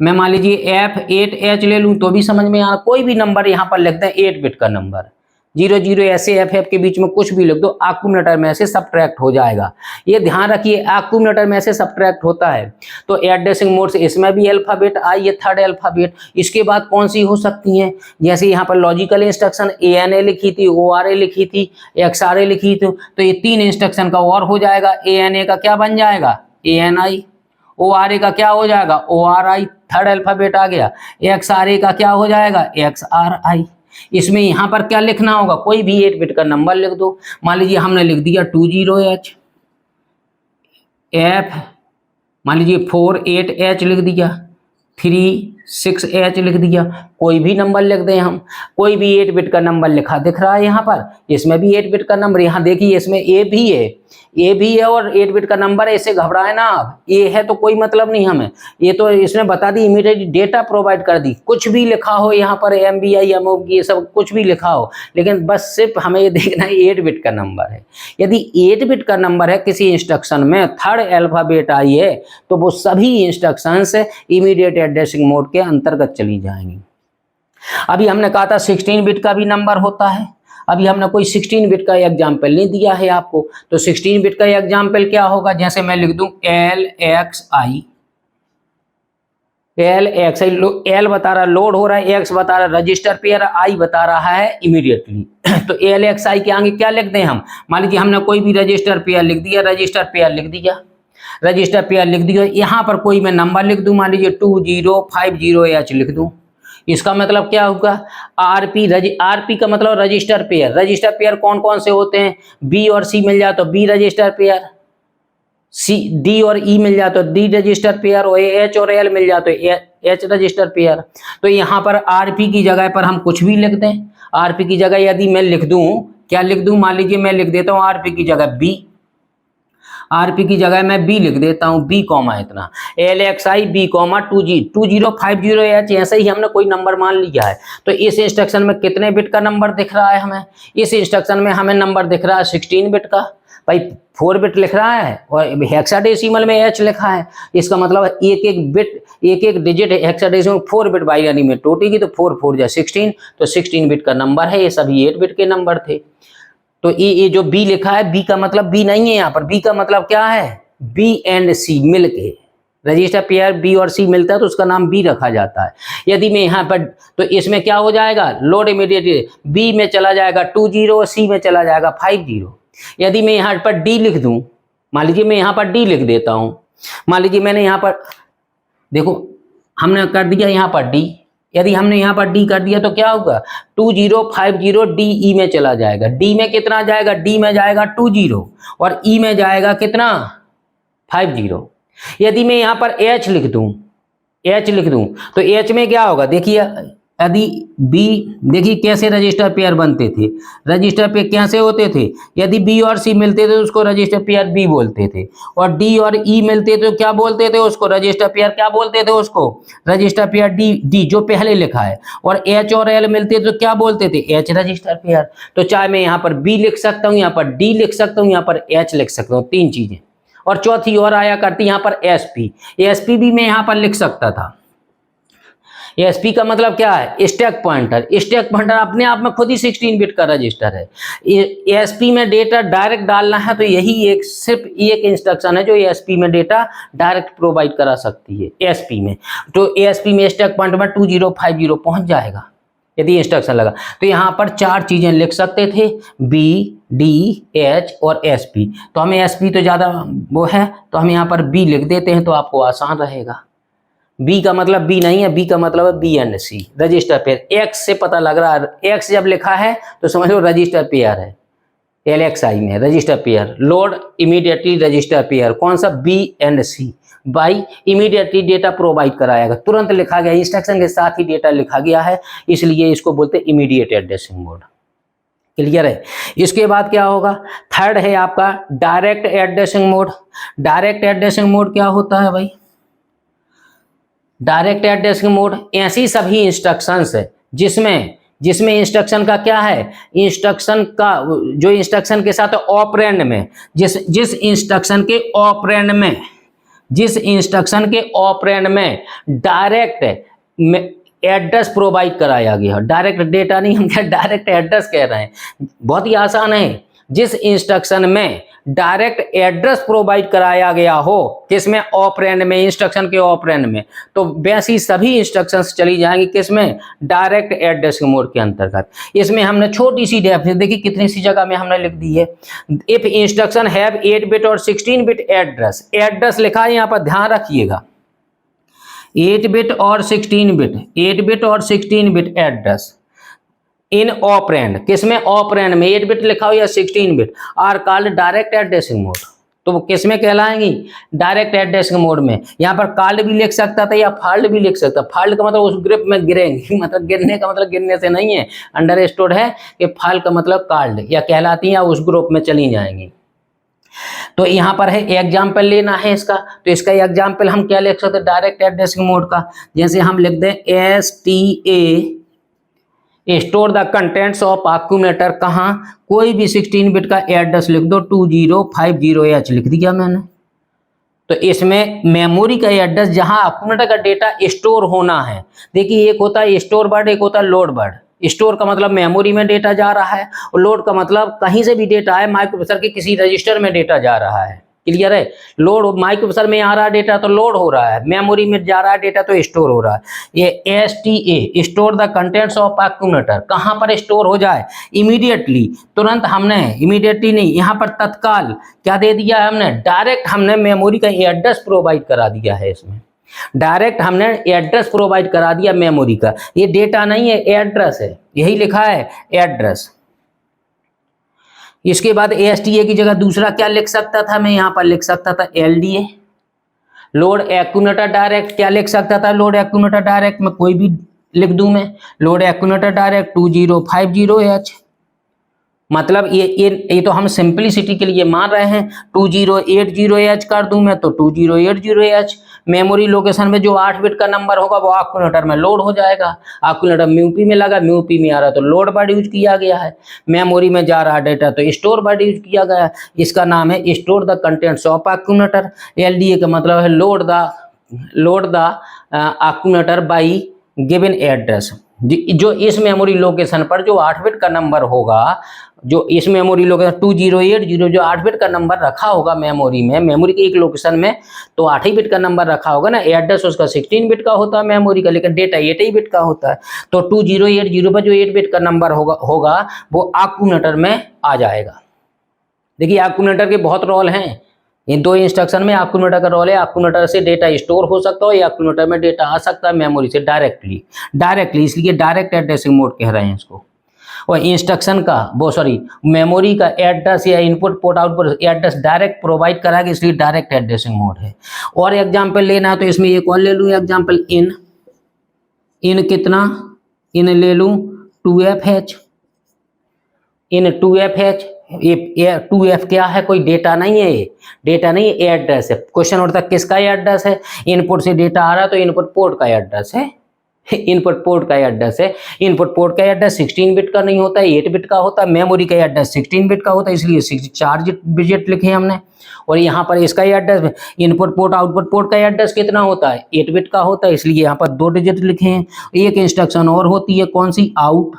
मैं मान लीजिए F8H ले लूँ तो भी समझ में आ, कोई भी नंबर यहाँ पर लिख दें 8 बिट का नंबर, 00 ऐसे FF के बीच में कुछ भी लिख दो, एक्यूमुलेटर में से सब्ट्रैक्ट हो जाएगा। ये ध्यान रखिए, एक्यूमुलेटर में से सब्ट्रैक्ट होता है। तो एड्रेसिंग मोड से इसमें भी अल्फाबेट आई है, थर्ड अल्फाबेट। इसके बाद कौन सी हो सकती हैं? जैसे यहाँ पर लॉजिकल इंस्ट्रक्शन ANA लिखी थी, ORA लिखी थी, XRA लिखी थी, तो ये 3 इंस्ट्रक्शन का और हो जाएगा। ANA का क्या बन जाएगा? ANI। ORA का क्या हो जाएगा? ORI, थर्ड अल्फाबेट आ गया। XRA का क्या हो जाएगा? XRI। इसमें यहां पर क्या लिखना होगा? कोई भी 8 बिट का नंबर लिख दो। मान लीजिए हमने लिख दिया 20H, F मान लीजिए 48H लिख दिया, 36H लिख दिया, कोई भी नंबर लिख दें हम। कोई भी 8 बिट का नंबर लिखा दिख रहा है यहाँ पर, इसमें भी 8 बिट का नंबर। यहाँ देखिए इसमें A भी है और 8 बिट का नंबर है, इससे घबराए ना आप। A है तो कोई मतलब नहीं हमें, ये तो इसने बता दी, इमीडिएट डेटा प्रोवाइड कर दी। कुछ भी लिखा हो यहाँ पर MBI MOB ये सब कुछ भी लिखा हो, लेकिन बस सिर्फ हमें ये देखना है 8 बिट का नंबर है। यदि 8 बिट का नंबर है किसी इंस्ट्रक्शन में, थर्ड अल्फाबेट आई है, तो वो सभी इंस्ट्रक्शंस इमीडिएट एड्रेसिंग मोड के अंतर्गत चली जाएंगी। अभी हमने कहा था 16 बिट का भी नंबर होता है। अभी हमने कोई 16 बिट का एग्जाम्पल नहीं दिया है आपको, तो 16 बिट का एग्जाम्पल क्या होगा? जैसे मैं लिख दूं LXI, L बता रहा लोड हो रहा है, X बता रहा रजिस्टर पेयर, I बता रहा है इमीडिएटली। तो LXI के आगे क्या लिख दें हम? मान लीजिए हमने कोई भी रजिस्टर पेयर लिख दिया, यहाँ पर कोई मैं नंबर लिख दूं, मान लीजिए 2050H लिख दूं। इसका मतलब क्या होगा? आरपी का मतलब रजिस्टर पेयर कौन कौन से होते हैं? बी और सी मिल जाए तो बी रजिस्टर पेयर, डी और ई मिल जाए तो डी रजिस्टर पेयर, और एच और एल मिल जाए तो एच रजिस्टर पेयर। तो यहाँ पर आरपी की जगह पर हम कुछ भी लिख दें। आरपी की जगह यदि मैं लिख दूं, क्या लिख दूं? मान लीजिए मैं लिख देता हूँ आरपी की जगह बी, आरपी की जगह मैं बी लिख देता हूं, बी कॉमा इतना LXI बी कॉमा 2050H, ऐसे ही हमने कोई नंबर मान लिया है। तो इस इंस्ट्रक्शन में कितने बिट का नंबर दिख रहा है हमें? इस इंस्ट्रक्शन में हमें नंबर दिख रहा है 16 बिट का। भाई 4 बिट लिख रहा है और हेक्साडेसिमल में H लिखा है, इसका मतलब एक एक डिजिट हेक्साडेसिमल 4 बिट बाइनरी में टोटेगी, तो 4 4 जा 16, तो 16 बिट का नंबर है। ये सभी 8 बिट के नंबर थे। तो ये जो बी लिखा है, बी का मतलब बी नहीं है यहाँ पर, बी का मतलब क्या है? बी एंड सी मिल के, रजिस्टर पेयर बी और सी मिलता है तो उसका नाम बी रखा जाता है। यदि मैं यहाँ पर, तो इसमें क्या हो जाएगा? लोड इमीडिएटली बी में चला जाएगा 20, सी में चला जाएगा 50। यदि मैं यहाँ पर डी लिख दूं, मान लीजिए मैं यहाँ पर डी लिख देता हूं, मान लीजिए मैंने यहाँ पर, देखो हमने कर दिया यहाँ पर डी। यदि हमने यहाँ पर डी कर दिया तो क्या होगा? 2050 डी ई में चला जाएगा। डी में कितना जाएगा? डी में जाएगा 20 और ई में जाएगा कितना? 50। यदि मैं यहाँ पर एच लिख दूं तो एच में क्या होगा? देखिए यदि बी, देखिए कैसे रजिस्टर पेयर बनते थे, रजिस्टर पेयर कैसे होते थे, यदि बी और सी मिलते थे तो उसको रजिस्टर पेयर बी बोलते थे, और डी और ई मिलते थे तो क्या बोलते थे उसको, रजिस्टर पेयर क्या बोलते थे उसको, रजिस्टर पेयर डी, डी जो पहले लिखा है, और एच और एल मिलते थे तो क्या बोलते थे, एच रजिस्टर पेयर। तो चाहे मैं यहाँ पर बी लिख सकता हूँ, यहाँ पर डी लिख सकता हूँ, यहाँ पर एच लिख सकता हूँ, तीन चीजें। और चौथी और आया करती यहाँ पर एसपी, एसपी भी मैं यहाँ पर लिख सकता था। एसपी का मतलब क्या है, स्टैक पॉइंटर, स्टैक पॉइंटर अपने आप में खुद ही 16 बिट का रजिस्टर है। एसपी में डेटा डायरेक्ट डालना है तो यही एक सिर्फ एक इंस्ट्रक्शन है जो एसपी में डेटा डायरेक्ट प्रोवाइड करा सकती है एसपी में। तो एसपी में स्टैक पॉइंटर में 2050 पहुंच जाएगा यदि इंस्ट्रक्शन लगा। तो यहाँ पर चार चीजें लिख सकते थे, बी, डी, एच और एसपी। तो हमें एसपी तो ज्यादा वो है तो हम यहाँ पर बी लिख देते हैं तो आपको आसान रहेगा। बी का मतलब बी नहीं है, बी का मतलब है B and C, register pair. X से पता लग रहा है, एक्स जब लिखा है तो समझ लो रजिस्टर पेयर है, LXI में register pair. Load immediately register pair, कौन सा, B and C. By immediately data provide कराएगा, तुरंत लिखा गया, इंस्ट्रक्शन के साथ ही डेटा लिखा गया है, इसलिए इसको बोलते हैं इमीडिएट एड्रेसिंग मोड। क्लियर है। इसके बाद क्या होगा, थर्ड है आपका direct addressing mode. Direct addressing mode क्या होता है भाई, डायरेक्ट एड्रेसिंग मोड ऐसी सभी इंस्ट्रक्शंस है जिसमें इंस्ट्रक्शन का क्या है, इंस्ट्रक्शन का जो इंस्ट्रक्शन के साथ ऑपरेंड में जिस इंस्ट्रक्शन के ऑपरेंड में डायरेक्ट एड्रेस प्रोवाइड कराया गया, डायरेक्ट डेटा नहीं, हम क्या डायरेक्ट एड्रेस कह रहे हैं, बहुत ही आसान है। जिस इंस्ट्रक्शन में डायरेक्ट एड्रेस प्रोवाइड कराया गया हो, किसमें, ऑपरेंड में, इंस्ट्रक्शन के ऑपरेंड में, तो वैसी सभी इंस्ट्रक्शंस चली जाएंगी किसमें, डायरेक्ट एड्रेसिंग मोड के अंतर्गत। इसमें हमने छोटी सी डेफिनेशन देखिए कितनी सी जगह में हमने लिख दी है, इफ इंस्ट्रक्शन हैव 8 बिट और 16 बिट एड्रेस, एड्रेस लिखा है यहाँ पर ध्यान रखिएगा, 8 बिट और 16 बिट, 8 बिट और 16 बिट एड्रेस इन ऑपरेंड, किसमें, ऑपरेंड में, 8 बिट लिखा हो या 16 bit, are called direct addressing mode. तो वो किसमें कहलाएंगी, डायरेक्ट एड्रेसिंग मोड में। यहाँ पर कॉल्ड भी लिख सकता था या फाल्ड भी लिख सकता, फाल्ड का मतलब उस ग्रुप में गिरेंगी, मतलब गिरने का मतलब गिरने से नहीं है, अंडरस्टूड है कि फाल्ड का मतलब कॉल्ड या कहलाती है या उस ग्रुप में चली जाएंगी। तो यहाँ पर है एग्जाम्पल लेना है इसका, तो इसका एग्जाम्पल हम क्या लिख सकते हैं डायरेक्ट एड्रेसिंग मोड का, जैसे हम लिख दें STA store the contents of accumulator, कहाँ, कोई भी 16 बिट का एड्रेस लिख दो, 2050H लिख दिया मैंने। तो इसमें मेमोरी का एड्रेस जहां एक्यूमुलेटर का डेटा स्टोर होना है, देखिए एक होता है स्टोर वर्ड, एक होता है लोड वर्ड। स्टोर का मतलब मेमोरी में डेटा जा रहा है, और लोड का मतलब कहीं से भी डेटा है, माइक्रोप्रोसेसर के किसी रजिस्टर में डेटा जा रहा है। क्लियर है, लोड माइक्रोप्रोसेसर में आ रहा है डेटा तो लोड हो रहा है, मेमोरी में जा रहा है डेटा तो स्टोर हो रहा है। ये STA store the contents of accumulator, कहाँ पर स्टोर हो जाए, इमीडिएटली, तुरंत, हमने इमीडिएटली नहीं, यहाँ पर तत्काल क्या दे दिया है हमने, डायरेक्ट हमने मेमोरी का एड्रेस प्रोवाइड करा दिया है। इसमें डायरेक्ट हमने एड्रेस प्रोवाइड करा दिया मेमोरी का, ये डेटा नहीं है, एड्रेस है, यही लिखा है एड्रेस। इसके बाद STA की जगह दूसरा क्या लिख सकता था मैं, यहाँ पर लिख सकता था LDA लोड एक्यूमुलेटर डायरेक्ट, क्या लिख सकता था, लोड एक्यूमुलेटर डायरेक्ट में कोई भी लिख दूं मैं, लोड एक्यूमुलेटर डायरेक्ट 2050H, मतलब ये तो हम सिंपलिसिटी के लिए मान रहे हैं, 2080H कर दूं मैं तो 2080H। मेमोरी लोकेशन में जो 8 बिट का नंबर होगा वो एक्यूमुलेटर में लोड हो जाएगा, एक्यूमुलेटर म्यूपी में लगा, म्यूपी में आ रहा है तो लोड वर्ड यूज किया गया है, मेमोरी में जा रहा डेटा तो स्टोर वर्ड यूज किया गया है। इसका नाम है store the contents of accumulator. LDA का मतलब है load the accumulator by given address, जो इस मेमोरी लोकेशन पर जो 8 बिट का नंबर होगा, जो इस मेमोरी लोकेशन 2080 जो 8 बिट का नंबर रखा होगा मेमोरी में, मेमोरी के एक लोकेशन में तो 8 ही बिट का नंबर रखा होगा ना, एड्रेस उसका 16 बिट का होता है मेमोरी का, लेकिन डेटा 8 ही बिट का होता है। तो 2080 पर जो 8 बिट का नंबर होगा वो एक्यूमुलेटर में आ जाएगा। देखिए एक्यूमुलेटर के बहुत रोल हैं, इन दो इंस्ट्रक्शन में एक्यूमुलेटर का रोल है, एक्यूमुलेटर से डेटा स्टोर हो सकता है या एक्यूमुलेटर में डेटा आ सकता है मेमोरी से डायरेक्टली, इसलिए डायरेक्ट एड्रेसिंग मोड कह रहे हैं इसको। और इंस्ट्रक्शन का मेमोरी का एड्रेस या input port output address direct provide कराएगा, इसलिए डायरेक्ट एड्रेसिंग मोड है। और एग्जाम्पल लेना है तो इसमें एक और ले लूँ एग्जाम्पल, इन कितना, इन ले लूँ 2FH, इन 2FH, ये 2F क्या है, कोई डेटा नहीं है, ये डेटा नहीं है, एड्रेस है। क्वेश्चन उठता है किसका एड्रेस है, इनपुट से डेटा आ रहा है तो इनपुट पोर्ट का एड्रेस है, इनपुट पोर्ट का एड्रेस है। इनपुट पोर्ट का एड्रेस 16 बिट का नहीं होता है, 8 बिट का होता है। मेमोरी का एड्रेस 16 बिट का होता है, इसलिए 4 डिजिट लिखे हमने। और यहाँ पर इसका address, input port output port का एड्रेस कितना होता है, 8 बिट का होता है, इसलिए यहाँ पर 2 डिजिट लिखे हैं। एक इंस्ट्रक्शन और होती है, कौन सी, आउट।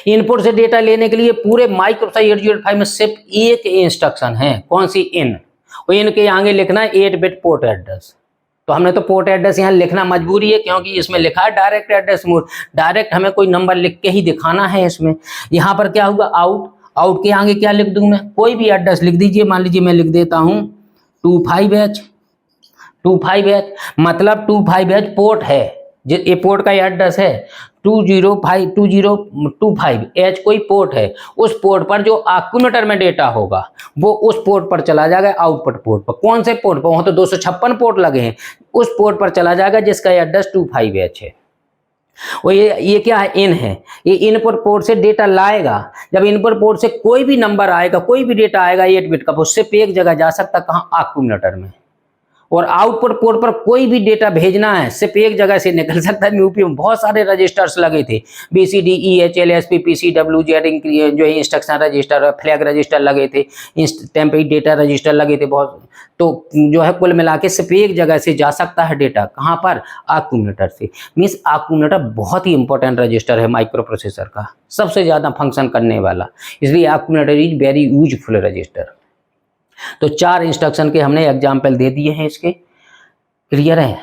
इनपुट से डेटा लेने के लिए पूरे माइक्रोप्रोसेसर 8085 में सिर्फ एक इंस्ट्रक्शन है, कौन सी, इन। और इनके आगे लिखना है 8 बिट पोर्ट एड्रेस। तो हमने तो पोर्ट एड्रेस यहाँ लिखना मजबूरी है, क्योंकि इसमें लिखा है डायरेक्ट एड्रेस मोड, डायरेक्ट हमें कोई नंबर लिख के ही दिखाना है इसमें। यहाँ पर क्या हुआ, आउट। आउट के आगे क्या लिख दूँ मैं, कोई भी एड्रेस लिख दीजिए। मान लीजिए मैं लिख देता हूँ 25H, 25H मतलब 25H पोर्ट है, ये पोर्ट का एड्रेस है 2025 कोई पोर्ट है। उस पोर्ट पर जो एक्यूमुलेटर में डेटा होगा वो उस पोर्ट पर चला जाएगा, आउटपुट पोर्ट पर। कौन से पोर्ट पर, वहाँ तो 256 पोर्ट लगे हैं, उस पोर्ट पर चला जाएगा जिसका एड्रेस 25H है। और ये क्या है, इन है, ये इनपुट पोर्ट से डेटा लाएगा। जब इनपुट पोर्ट से कोई भी नंबर आएगा, कोई भी डेटा आएगा 8 बिट का, वो सिर्फ एक जगह जा सकता, कहाँ, एक्यूमुलेटर में। और आउटपुट पोर्ट पर कोई भी डेटा भेजना है सिर्फ एक जगह से निकल सकता है। यूपी में बहुत सारे रजिस्टर्स लगे थे, BCD, EH, LSP, PCW, जो है इंस्ट्रक्शन रजिस्टर, फ्लैग रजिस्टर लगे थे, टेम्परेरी डेटा रजिस्टर लगे थे बहुत। तो जो है कुल मिला के सिर्फ एक जगह से जा सकता है डेटा, कहाँ पर, एक्यूमुलेटर से। मीन्स एक्यूमुलेटर बहुत ही इंपॉर्टेंट रजिस्टर है माइक्रो प्रोसेसर का, सबसे ज़्यादा फंक्शन करने वाला, इसलिए accumulator is very useful register. तो 4 इंस्ट्रक्शन के हमने एग्जाम्पल दे दिए हैं इसके, क्लियर है।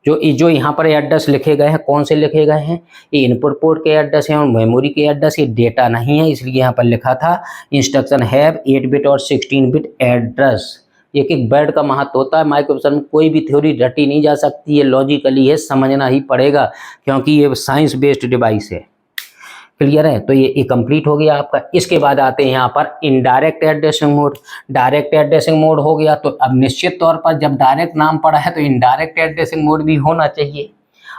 जो यहाँ पर एड्रेस लिखे गए हैं, कौन से लिखे गए हैं, ये इनपुट पोर्ट के एड्रेस हैं और मेमोरी के एड्रेस, ये डेटा नहीं है, इसलिए यहाँ पर लिखा था इंस्ट्रक्शन हैव 8 बिट और 16 बिट एड्रेस। एक एक वर्ड का महत्व होता है माइक्रोप्रोसेसर में, कोई भी थ्योरी रटी नहीं जा सकती, ये लॉजिकली है, समझना ही पड़ेगा, क्योंकि ये साइंस बेस्ड डिवाइस है, क्लियर है। तो ये कंप्लीट हो गया आपका। इसके बाद आते हैं यहाँ पर indirect addressing mode. Direct addressing mode हो गया, तो अब निश्चित तौर पर जब डायरेक्ट नाम पड़ा है तो इनडायरेक्ट एड्रेसिंग मोड भी होना चाहिए।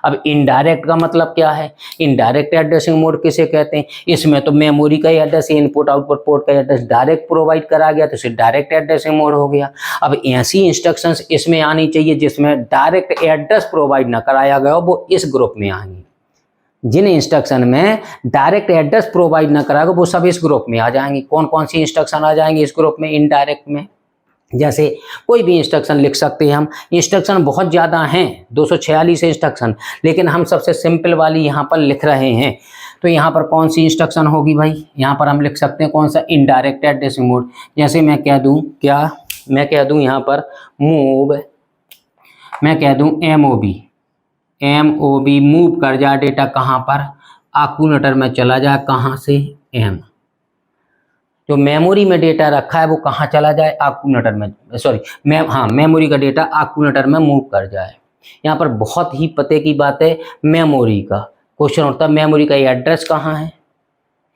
अब इनडायरेक्ट का मतलब क्या है, इनडायरेक्ट एड्रेसिंग मोड किसे कहते हैं, इसमें तो मेमोरी का एड्रेस, इनपुट आउटपुट पोर्ट का एड्रेस डायरेक्ट प्रोवाइड करा गया, तो इसे डायरेक्ट एड्रेसिंग मोड हो गया। अब ऐसी इंस्ट्रक्शंस इसमें आनी चाहिए जिसमें डायरेक्ट एड्रेस प्रोवाइड ना कराया गया हो, वो इस ग्रुप में आएंगी। जिन इंस्ट्रक्शन में डायरेक्ट एड्रेस प्रोवाइड ना कराएगा वो सब इस ग्रुप में आ जाएंगे। कौन कौन सी इंस्ट्रक्शन आ जाएंगे इस ग्रुप में, इनडायरेक्ट में, जैसे कोई भी इंस्ट्रक्शन लिख सकते हैं हम। इंस्ट्रक्शन बहुत ज़्यादा हैं, 246 इंस्ट्रक्शन, लेकिन हम सबसे सिंपल वाली यहाँ पर लिख रहे हैं। तो यहाँ पर कौन सी इंस्ट्रक्शन होगी भाई, यहाँ पर हम लिख सकते हैं कौन सा, इनडायरेक्ट एड्रेसिंग मोड। जैसे मैं कह दूँ क्या, मैं कह दूँ यहाँ पर मूव, मैं कह दूँ MOB मूव कर जाए डेटा, कहाँ पर, एक्यूमुलेटर में चला जाए, कहाँ से, M। जो मेमोरी में डेटा रखा है वो कहाँ चला जाए, एक्यूमुलेटर में, सॉरी मेमोरी का डेटा एक्यूमुलेटर में मूव कर जाए। यहाँ पर बहुत ही पते की बात है, मेमोरी का क्वेश्चन होता है, मेमोरी का एड्रेस कहाँ है।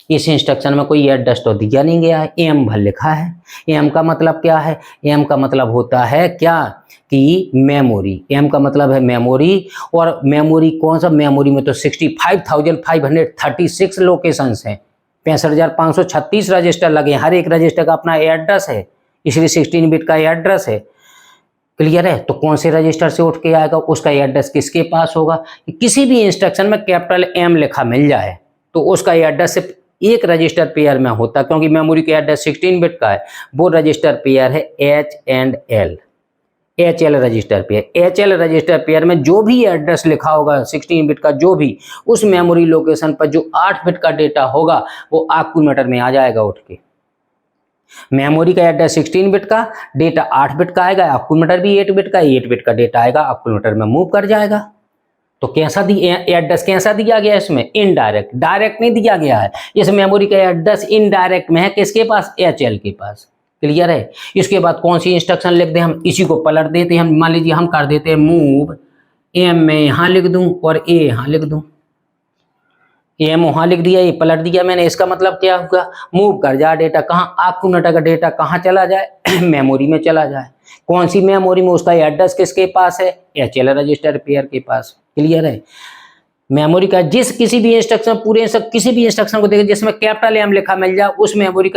इस इंस्ट्रक्शन में कोई एड्रेस तो दिया नहीं गया है, M भर लिखा है। M का मतलब क्या है, M का मतलब होता है क्या कि मेमोरी, M का मतलब है मेमोरी। और मेमोरी कौन सा, मेमोरी में तो 65,536 लोकेशंस हैं, 65,536 रजिस्टर लगे हैं, हर एक रजिस्टर का अपना एड्रेस है, इसलिए 16 बिट का एड्रेस है, क्लियर है। तो कौन से रजिस्टर से उठ के आएगा, उसका एड्रेस किसके पास होगा। किसी भी इंस्ट्रक्शन में कैपिटल M लिखा मिल जाए तो उसका एड्रेस सिर्फ एक रजिस्टर पेयर में होता, क्योंकि मेमोरी का एड्रेस 16 बिट का है, वो रजिस्टर पेयर है H&L, HL register pair. HL register pair में जो भी एड्रेस लिखा होगा 16 बिट का, जो भी उस मेमोरी लोकेशन पर जो 8 बिट का डेटा होगा वो एक्यूमुलेटर में आ जाएगा उठ के। मेमोरी का एड्रेस 16 बिट का, डेटा 8 बिट का आएगा, एक्यूमुलेटर भी 8 बिट का, 8 बिट का डेटा आएगा, एक्यूमुलेटर में मूव कर जाएगा। तो कैसा एड्रेस कैसा दिया गया है इसमें, इनडायरेक्ट, डायरेक्ट नहीं दिया गया है। इस मेमोरी का एड्रेस इनडायरेक्ट में है, किसके पास, HL के पास, क्लियर है। इसके बाद कौन सी इंस्ट्रक्शन लिख दें हम, इसी को पलट देते हैं हम। मान लीजिए हम कर देते हैं मूव, M में यहाँ लिख दूं और A यहाँ लिख दूं, M वहाँ लिख दिया, ये पलट दिया मैंने। इसका मतलब क्या होगा, मूव कर जाए डेटा, कहाँ, एक्यूमुलेटर का डेटा कहाँ चला जाए, मेमोरी में चला जाए। कौन सी मेमोरी में, उसका एड्रेस किसके पास है, HL रजिस्टर पेयर के पास, क्लियर है। मेमोरी का जिस किसी भी इंस्ट्रक्शन पूरे किसी भी इंस्ट्रक्शन को देखें जिसमें कैपिटल एम लिखा मिल जाए उस मेमोरी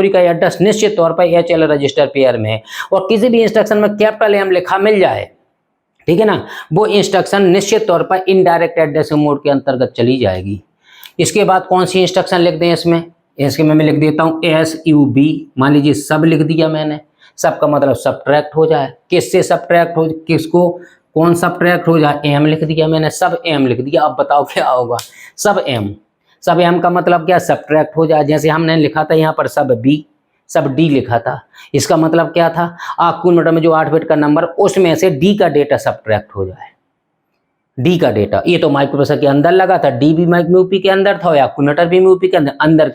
का एड्रेस निश्चित तौर पर एचएल रजिस्टर पेयर में है। और किसी भी इंस्ट्रक्शन में कैपिटल एम लिखा मिल जाए, ठीक है ना, वो इंस्ट्रक्शन निश्चित तौर पर इनडायरेक्ट एड्रेसिंग मोड के अंतर्गत चली जाएगी। इसके बाद कौन सी इंस्ट्रक्शन लिख दें इसके में मैं लिख देता हूँ SUB, मान लीजिए सब लिख दिया मैंने। सब का मतलब सब्ट्रैक्ट हो जाए, किससे सब्ट्रैक्ट हो, किसको कौन सब्ट्रैक्ट हो जाए, एम लिख दिया मैंने, सब एम लिख दिया। अब बताओ क्या होगा, सब एम का मतलब क्या, सब्ट्रैक्ट हो जाए। जैसे हमने लिखा था यहाँ पर सब डी लिखा था, इसका मतलब क्या था, एक्यूमुलेटर में जो 8 बिट का नंबर उसमें से डी का डेटा सब्ट्रैक्ट हो जाए। डी का डेटा ये तो माइक्रोप्रोसेसर के अंदर लगा था, डी भी MIPI के अंदर था, एक्यूमुलेटर भी MIPI के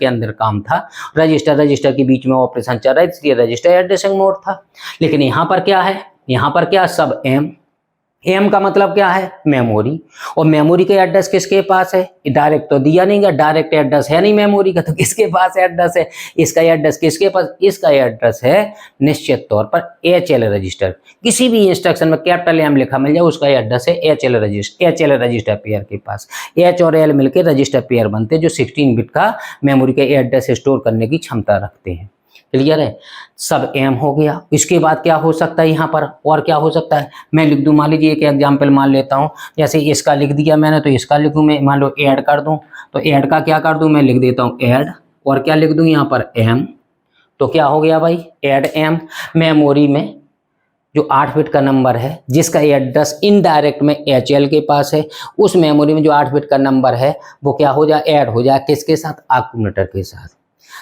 अंदर काम था। रजिस्टर के बीच में ऑपरेशन चल रहा है, इसलिए रजिस्टर एड्रेसिंग मोड था। लेकिन यहाँ पर क्या है, यहाँ पर क्या, सब एम का मतलब क्या है, मेमोरी। और मेमोरी का एड्रेस किसके पास है, डायरेक्ट तो दिया नहीं है, डायरेक्ट एड्रेस है नहीं मेमोरी का, तो किसके पास एड्रेस है, इसका एड्रेस किसके पास, इसका एड्रेस है निश्चित तौर पर एचएल रजिस्टर। किसी भी इंस्ट्रक्शन में कैपिटल एम लिखा मिल जाए उसका एड्रेस है एचएल रजिस्टर पेयर के पास। एच और एल मिलकर रजिस्टर पेयर बनते हैं जो 16 बिट का मेमोरी का एड्रेस स्टोर करने की क्षमता रखते हैं। क्लियर है, सब एम हो गया। इसके बाद क्या हो सकता है यहाँ पर, और क्या हो सकता है, मैं लिख दूं, मान लीजिए एक एग्जांपल मान लेता हूँ, जैसे इसका लिख दिया मैंने तो इसका लिख दूं मैं, मान लो ऐड कर दूं, तो ऐड का क्या कर दूं, मैं लिख देता हूँ ऐड, और क्या लिख दूं यहाँ पर एम, तो क्या हो गया भाई, ऐड एम। मेमोरी में जो 8 बिट का नंबर है जिसका एड्रेस इनडायरेक्ट में एचएल के पास है, उस मेमोरी में जो 8 बिट का नंबर है वो क्या हो जाए, ऐड हो जाए, किसके साथ, एक्यूमुलेटर के साथ।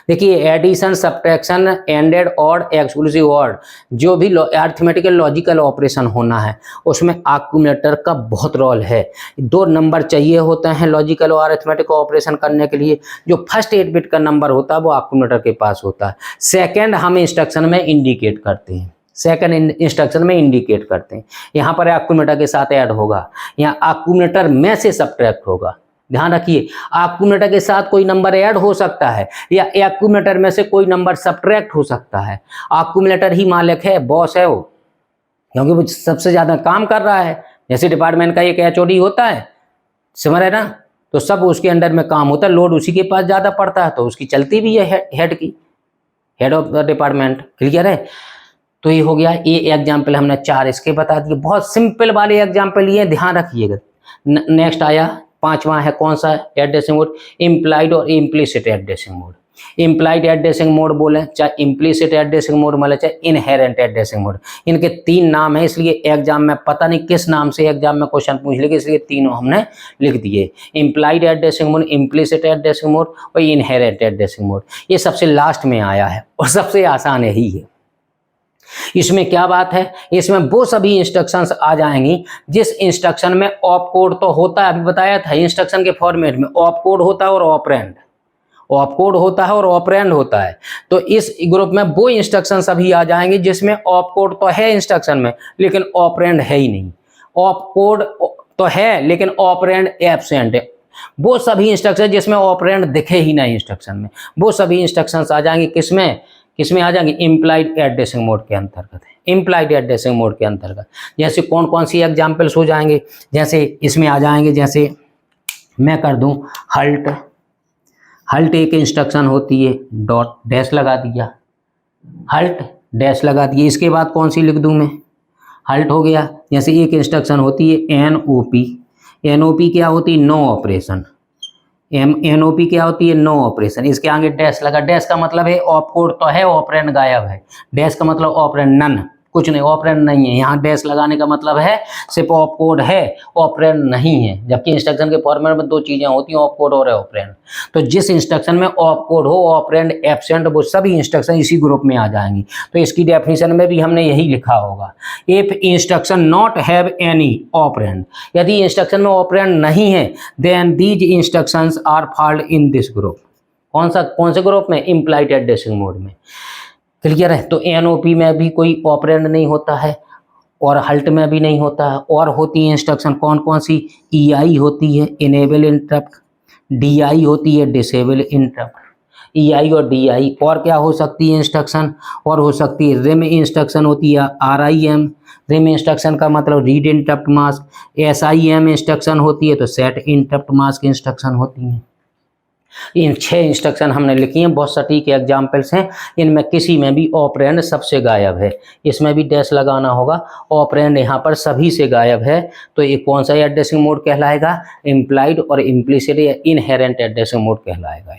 देखिए addition, subtraction, ANDed, ORed, exclusive ORed, जो भी अरिथमेटिकल लॉजिकल ऑपरेशन होना है उसमें एक्यूमुलेटर का बहुत रोल है। 2 नंबर चाहिए होते हैं लॉजिकल और अरिथमेटिक ऑपरेशन करने के लिए। जो फर्स्ट 8 बिट का नंबर होता है वो एक्यूमुलेटर के पास होता है, सेकंड हम इंस्ट्रक्शन में इंडिकेट करते हैं, यहाँ पर एक्यूमुलेटर के साथ ऐड होगा, यहाँ एक्यूमुलेटर में से सब्ट्रैक्ट होगा। ध्यान रखिए, एक्यूमुलेटर के साथ कोई नंबर ऐड हो सकता है या एक्यूमुलेटर में से कोई नंबर सब्ट्रैक्ट हो सकता है। एक्यूमुलेटर ही मालिक है, बॉस है वो, क्योंकि वो सबसे ज्यादा काम कर रहा है। जैसे डिपार्टमेंट का एक HOD होता है, समझ रहे ना, तो सब उसके अंडर में काम होता है, लोड उसी के पास ज्यादा पड़ता है तो उसकी चलती भी है head of the department. Clear है, तो ये हो गया, ये एग्जाम्पल हमने 4 इसके बता दिए, बहुत सिंपल वाले एग्जाम्पल ये ध्यान रखिएगा। नेक्स्ट आया 5वां है कौन सा, एड्रेसिंग मोड, इम्प्लाइड और implicit addressing mode. Implied addressing mode बोले चाहे इम्प्लिसिट एड्रेसिंग मोड बोले चाहे इनहेरेंट एड्रेसिंग मोड, इनके 3 नाम है, इसलिए एग्जाम में पता नहीं किस नाम से एग्जाम में क्वेश्चन पूछ लेंगे, इसलिए तीनों हमने लिख दिए, implied addressing mode, implicit addressing mode और इनहेरेंट एड्रेसिंग मोड। ये सबसे लास्ट में आया है और सबसे आसान यही है। इसमें क्या बात है, इसमें वो सभी इंस्ट्रक्शंस आ जाएंगी जिस इंस्ट्रक्शन में ऑप कोड तो होता है, अभी बताया था इंस्ट्रक्शन के फॉर्मेट में ऑप कोड होता है और ऑपरेंड होता है। तो इस ग्रुप में वो इंस्ट्रक्शन सभी आ जाएंगे जिसमें ऑप कोड तो है इंस्ट्रक्शन में लेकिन ऑपरेंड है ही नहीं, ऑप कोड तो है लेकिन ऑपरेंड एब्सेंट है। वो सभी इंस्ट्रक्शन जिसमें ऑपरेंड दिखे ही नहीं इंस्ट्रक्शन में, वो सभी इंस्ट्रक्शंस आ जाएंगे किसमें आ जाएंगे, इम्प्लाइड एड्रेसिंग मोड के अंतर्गत है। इम्प्लाइड एड्रेसिंग मोड के अंतर्गत जैसे कौन कौन सी एग्जांपल्स हो जाएंगे, जैसे इसमें आ जाएंगे, जैसे मैं कर दूं हल्ट एक इंस्ट्रक्शन होती है, डॉट डैश लगा दिया, हल्ट डैश लगा दिया। इसके बाद कौन सी लिख दूं मैं, हल्ट हो गया। जैसे एक इंस्ट्रक्शन होती है NOP क्या होती है, नो ऑपरेशन, NOP क्या होती है, नो ऑपरेशन। इसके आगे डैश लगा, डैश का मतलब है ऑप कोड तो है ऑपरेंड गायब है, डैश का मतलब ऑपरेंड नन, कुछ नहीं, ऑपरेंड नहीं है। यहाँ डैश लगाने का मतलब है सिर्फ ऑप कोड है, ऑपरेंड नहीं है। जबकि इंस्ट्रक्शन के फॉर्मेट में 2 चीजें होती हैं, ऑप कोड और ऑपरेंड। तो जिस इंस्ट्रक्शन में ऑप कोड हो, ऑपरेंड एब्सेंट, वो सभी इंस्ट्रक्शन इसी ग्रुप में आ जाएंगी। तो इसकी डेफिनेशन में भी हमने यही लिखा होगा, if instruction not have any operand, यदि इंस्ट्रक्शन में ऑपरेंड नहीं है, then these instructions are fold in this group. कौन से ग्रुप में, इम्प्लाइड एड्रेसिंग मोड में। क्लियर है, तो NOP में भी कोई ऑपरेंड नहीं होता है और हल्ट में भी नहीं होता है। और होती है इंस्ट्रक्शन कौन कौन सी, EI होती है, इनेबल इंटरप्ट, DI होती है, डिसेबल इंटरप्ट। EI और DI। और क्या हो सकती है इंस्ट्रक्शन, और हो सकती है रिम इंस्ट्रक्शन होती है RIM। रिम इंस्ट्रक्शन का मतलब read interrupt mask. SIM instruction होती है तो सेट इंटरप्ट मास्क इंस्ट्रक्शन होती है। इन 6 इंस्ट्रक्शन हमने लिखी हैं, बहुत सटीक एग्जाम्पल्स हैं। इनमें किसी में भी ऑपरेंड सबसे गायब है, इसमें भी डैश लगाना होगा। ऑपरेंड यहाँ पर सभी से गायब है, तो ये कौन सा एड्रेसिंग मोड कहलाएगा? इम्प्लाइड और इम्प्लिसिट या इनहेरेंट एड्रेसिंग मोड कहलाएगा।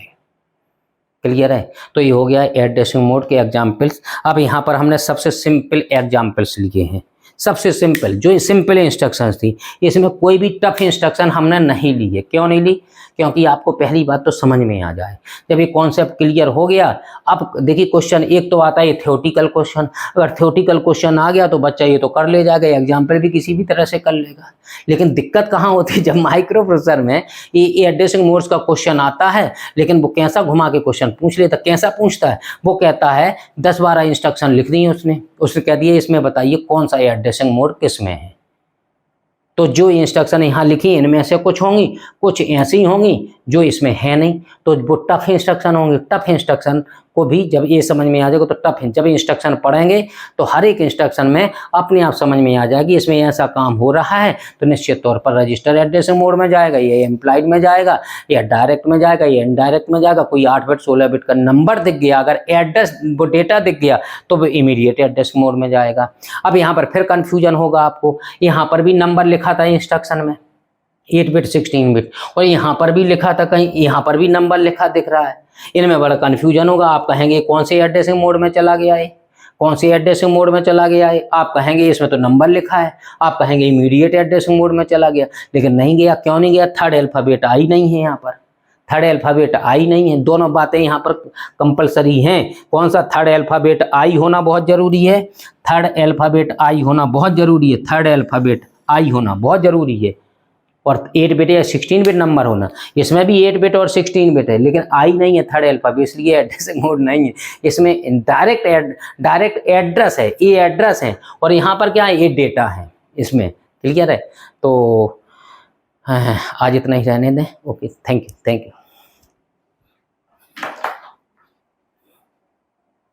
क्लियर है? तो ये हो गया एड्रेसिंग मोड के एग्जाम्पल्स। अब यहाँ पर हमने सबसे सिंपल एग्जाम्पल्स लिए हैं, सबसे सिंपल जो सिंपल इंस्ट्रक्शंस थी, इसमें कोई भी टफ इंस्ट्रक्शन हमने नहीं ली है। क्यों नहीं ली? क्योंकि आपको पहली बात तो समझ में आ जाए। जब ये कॉन्सेप्ट क्लियर हो गया, अब देखिए क्वेश्चन एक तो आता है थ्योरेटिकल क्वेश्चन। अगर थ्योरेटिकल क्वेश्चन आ गया तो बच्चा ये तो कर ले जाएगा, एग्जाम्पल भी किसी भी तरह से कर लेगा। लेकिन दिक्कत कहाँ होती है? जब माइक्रो प्रोसेसर में ये एड्रेसिंग मोड्स का क्वेश्चन आता है, लेकिन वो कैसा घुमा के क्वेश्चन पूछ लेता। कैसा पूछता है? वो कहता है 10-12 इंस्ट्रक्शन लिख दी उसने कह दिया इसमें बताइए कौन सा एड्रेसिंग मोड किस में है। तो जो इंस्ट्रक्शन यहाँ लिखी इनमें से कुछ होंगी, कुछ ऐसी होंगी जो इसमें है नहीं, तो वो टफ इंस्ट्रक्शन होंगे। टफ इंस्ट्रक्शन को भी जब ये समझ में आ जाएगा तो टफ जब इंस्ट्रक्शन पढ़ेंगे तो हर एक इंस्ट्रक्शन में अपने आप समझ में आ जाएगी इसमें ऐसा काम हो रहा है, तो निश्चित तौर पर रजिस्टर एड्रेसिंग मोड में जाएगा, ये एम्प्लॉयड में जाएगा, या डायरेक्ट में जाएगा, या इनडायरेक्ट में जाएगा। कोई 8 बिट 16 बिट का नंबर दिख गया, अगर एड्रेस वो डेटा दिख गया तो वो इमीडिएट एड्रेसिंग मोड में जाएगा। अब यहाँ पर फिर कन्फ्यूजन होगा आपको, यहाँ पर भी नंबर लिखा था इंस्ट्रक्शन में 8 बिट 16 बिट, और यहाँ पर भी लिखा था कहीं, यहाँ पर भी नंबर लिखा दिख रहा है। इनमें बड़ा कन्फ्यूजन होगा। आप कहेंगे कौन से एड्रेसिंग मोड में चला गया है, कौन से एड्रेसिंग मोड में चला गया है? आप कहेंगे इसमें तो नंबर लिखा है, आप कहेंगे इमीडिएट एड्रेसिंग मोड में चला गया, लेकिन नहीं गया। क्यों नहीं गया? थर्ड अल्फाबेट आई नहीं है यहाँ पर, थर्ड अल्फाबेट आई नहीं है। दोनों बातें यहाँ पर कंपलसरी हैं। कौन सा? थर्ड अल्फाबेट आई होना बहुत जरूरी है, थर्ड अल्फाबेट आई होना बहुत जरूरी है, थर्ड अल्फाबेट आई होना बहुत जरूरी है, और 8 बिट या 16 बिट नंबर होना। इसमें भी 8 बिट और 16 बिट है, लेकिन आई नहीं है थर्ड अल्फाबेट, इसलिए एड्रेसिंग मोड नहीं है। इसमें डायरेक्ट एड्रेस है, ये एड्रेस है, और यहाँ पर क्या है? ये डेटा है इसमें। क्लियर है? तो आज इतना ही रहने दें। Okay, thank you.